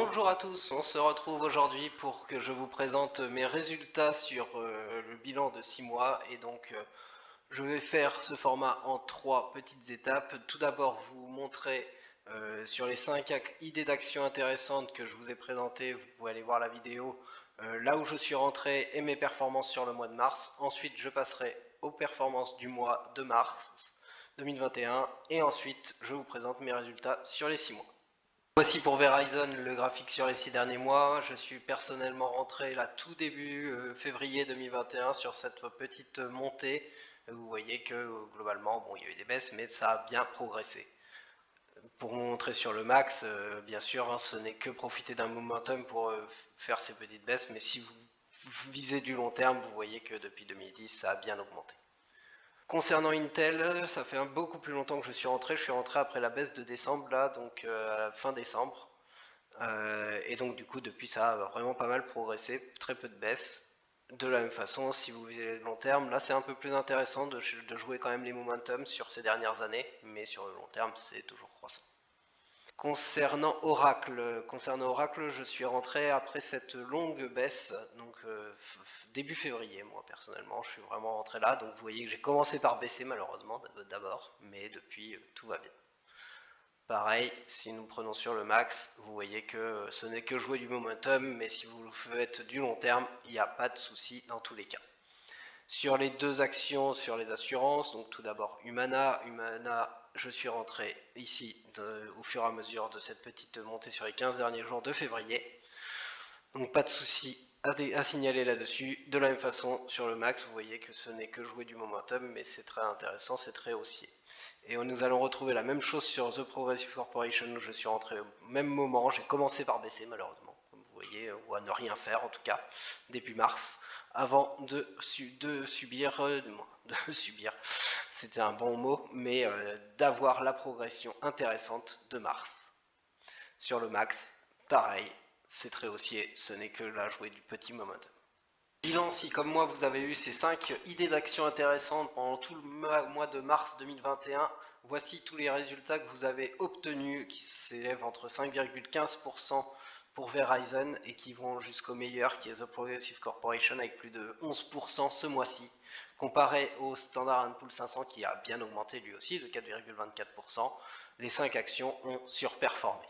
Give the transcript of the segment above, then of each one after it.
Bonjour à tous, on se retrouve aujourd'hui pour que je vous présente mes résultats sur le bilan de 6 mois et donc je vais faire ce format en 3 petites étapes. Tout d'abord vous montrer sur les 5 idées d'action intéressantes que je vous ai présentées, vous pouvez aller voir la vidéo, là où je suis rentré et mes performances sur le mois de mars. Ensuite je passerai aux performances du mois de mars 2021 et ensuite je vous présente mes résultats sur les 6 mois. Voici pour Verizon le graphique sur les 6 derniers mois. Je suis personnellement rentré là tout début février 2021 sur cette petite montée. Vous voyez que globalement, bon, il y a eu des baisses, mais ça a bien progressé. Pour vous montrer sur le max, bien sûr, hein, ce n'est que profiter d'un momentum pour faire ces petites baisses, mais si vous visez du long terme, vous voyez que depuis 2010, ça a bien augmenté. Concernant Intel, ça fait beaucoup plus longtemps que je suis rentré après la baisse de décembre, là, donc fin décembre. Et donc du coup depuis ça a vraiment pas mal progressé, très peu de baisse. De la même façon, si vous visez le long terme, là c'est un peu plus intéressant de jouer quand même les momentum sur ces dernières années, mais sur le long terme c'est toujours croissant. Concernant Oracle, je suis rentré après cette longue baisse, donc début février, moi personnellement, je suis vraiment rentré là, donc vous voyez que j'ai commencé par baisser malheureusement d'abord, mais depuis tout va bien. Pareil, si nous prenons sur le max, vous voyez que ce n'est que jouer du momentum, mais si vous le faites du long terme, il n'y a pas de souci dans tous les cas. Sur les deux actions, sur les assurances, donc tout d'abord Humana, je suis rentré ici au fur et à mesure de cette petite montée sur les 15 derniers jours de février. Donc pas de souci à signaler là-dessus. De la même façon, sur le max, vous voyez que ce n'est que jouer du momentum, mais c'est très intéressant, c'est très haussier. Et nous allons retrouver la même chose sur The Progressive Corporation, où je suis rentré au même moment. J'ai commencé par baisser malheureusement, comme vous voyez, ou à ne rien faire en tout cas, début mars, avant de subir, c'était un bon mot, mais d'avoir la progression intéressante de mars. Sur le max, pareil, c'est très haussier, ce n'est que la jouer du petit momentum. Bilan, si comme moi vous avez eu ces 5 idées d'action intéressantes pendant tout le mois de mars 2021, voici tous les résultats que vous avez obtenus qui s'élèvent entre 5,15% pour Verizon et qui vont jusqu'au meilleur qui est The Progressive Corporation avec plus de 11% ce mois-ci, comparé au Standard & Poor's 500 qui a bien augmenté lui aussi de 4,24%. Les 5 actions ont surperformé.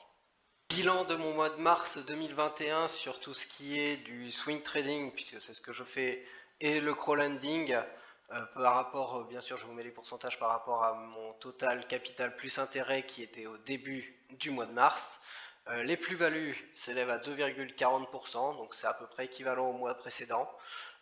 Bilan de mon mois de mars 2021 sur tout ce qui est du swing trading, puisque c'est ce que je fais, et le crowdlending, par rapport, bien sûr je vous mets les pourcentages par rapport à mon total capital plus intérêt qui était au début du mois de mars. Les plus-values s'élèvent à 2,40%, donc c'est à peu près équivalent au mois précédent.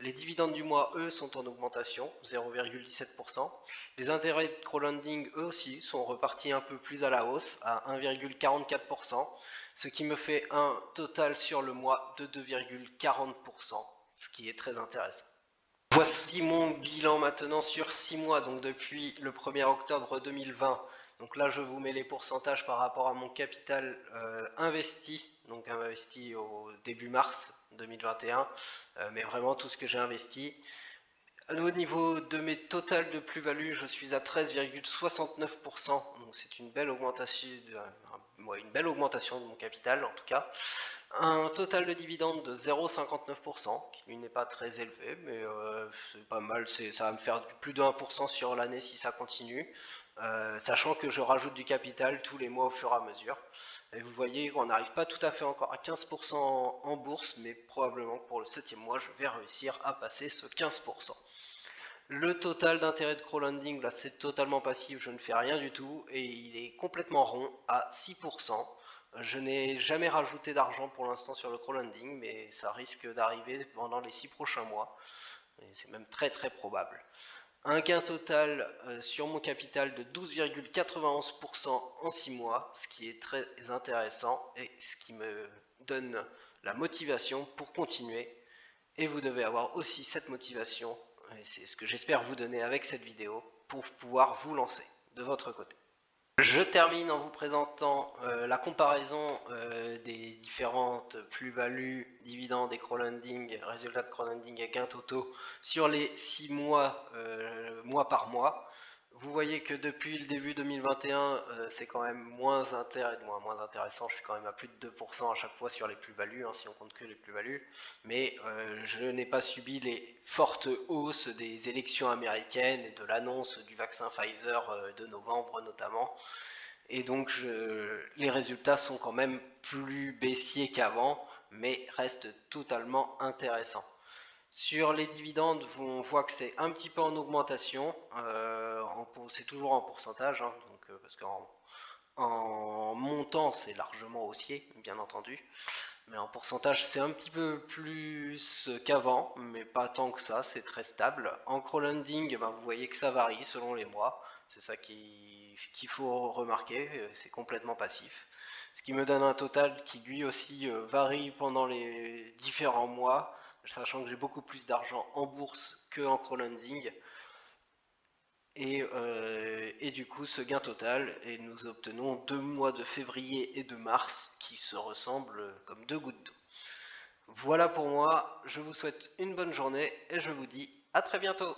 Les dividendes du mois, eux, sont en augmentation, 0,17%. Les intérêts de crowdlending, eux aussi, sont repartis un peu plus à la hausse, à 1,44%, ce qui me fait un total sur le mois de 2,40%, ce qui est très intéressant. Voici mon bilan maintenant sur 6 mois, donc depuis le 1er octobre 2020. Donc là je vous mets les pourcentages par rapport à mon capital investi, donc investi au début mars 2021, mais vraiment tout ce que j'ai investi. Au niveau de mes totales de plus-value, je suis à 13,69%, donc c'est une belle augmentation de mon capital en tout cas. Un total de dividendes de 0,59%, qui lui n'est pas très élevé, mais c'est pas mal, ça va me faire plus de 1% sur l'année si ça continue, sachant que je rajoute du capital tous les mois au fur et à mesure. Et vous voyez qu'on n'arrive pas tout à fait encore à 15% en bourse, mais probablement que pour le 7e mois, je vais réussir à passer ce 15%. Le total d'intérêt de crowdlending, là c'est totalement passif, je ne fais rien du tout, et il est complètement rond à 6%. Je n'ai jamais rajouté d'argent pour l'instant sur le crowdlending, mais ça risque d'arriver pendant les 6 prochains mois, et c'est même très très probable. Un gain total sur mon capital de 12,91% en 6 mois, ce qui est très intéressant et ce qui me donne la motivation pour continuer. Et vous devez avoir aussi cette motivation, et c'est ce que j'espère vous donner avec cette vidéo, pour pouvoir vous lancer de votre côté. Je termine en vous présentant la comparaison des différentes plus-values, dividendes et crowdlending, résultats de crowdlending et gains totaux sur les 6 mois, mois par mois. Vous voyez que depuis le début 2021, c'est quand même moins intéressant. Je suis quand même à plus de 2% à chaque fois sur les plus-values, hein, si on compte que les plus-values. Mais je n'ai pas subi les fortes hausses des élections américaines et de l'annonce du vaccin Pfizer de novembre notamment. Et donc les résultats sont quand même plus baissiers qu'avant, mais restent totalement intéressants. Sur les dividendes, on voit que c'est un petit peu en augmentation. C'est toujours en pourcentage, hein, parce qu'en montant, c'est largement haussier, bien entendu. Mais en pourcentage, c'est un petit peu plus qu'avant, mais pas tant que ça, c'est très stable. En crowdlending, vous voyez que ça varie selon les mois. C'est ça qu'il faut remarquer, c'est complètement passif. Ce qui me donne un total qui lui aussi varie pendant les différents mois, sachant que j'ai beaucoup plus d'argent en bourse que en crowdlending. Et du coup, ce gain total, et nous obtenons 2 mois de février et de mars qui se ressemblent comme deux gouttes d'eau. Voilà pour moi, je vous souhaite une bonne journée et je vous dis à très bientôt.